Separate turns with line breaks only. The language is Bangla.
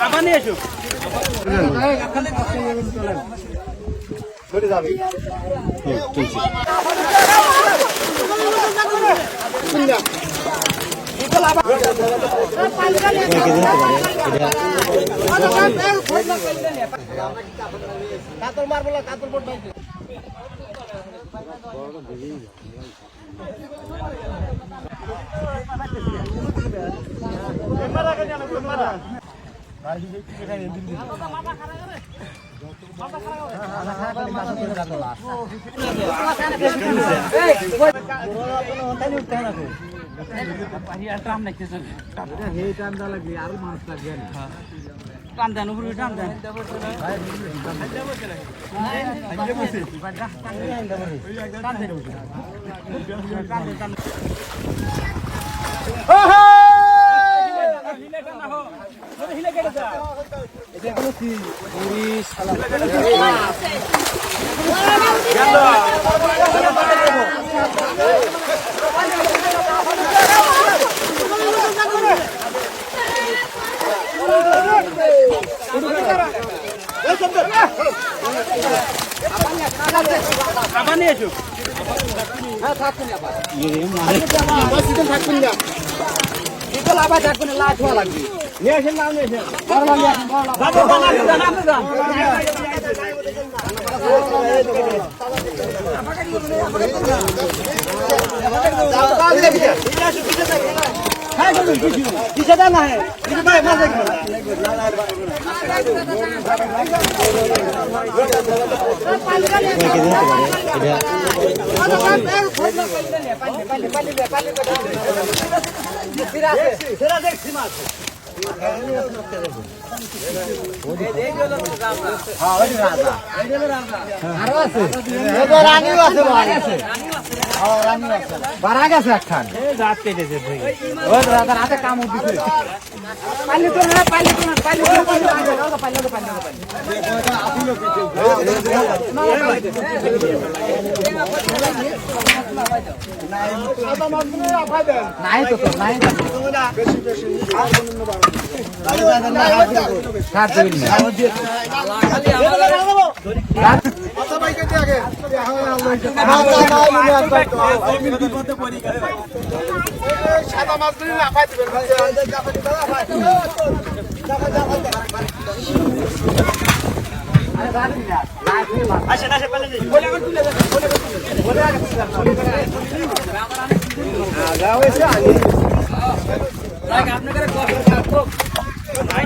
আবার নিয়ে এসো টান দেন উপরে টান দেন আবার নিয়ে এসো হ্যাঁ থাকুন আবার থাকুন না এগুলো আবার থাকুন লাট হওয়া লাগবে নিয়ে আসেন নাম নিয়ে আসেন किसे देना है भाई मजे বাড়া গেছে একখান রাত কেটেছে ওই রাতে কাম উঠছে পালি তো না পালি তো না পালি তো পালি নাই তো নাই বেশি বেশি ছাড় দিন না খালি সাদা মাছ লাফাই দিবেন আসেন আসেন বলে বলে তুলে বলে গাও এসে আগে আপনাদের কষ্ট থাকো নাই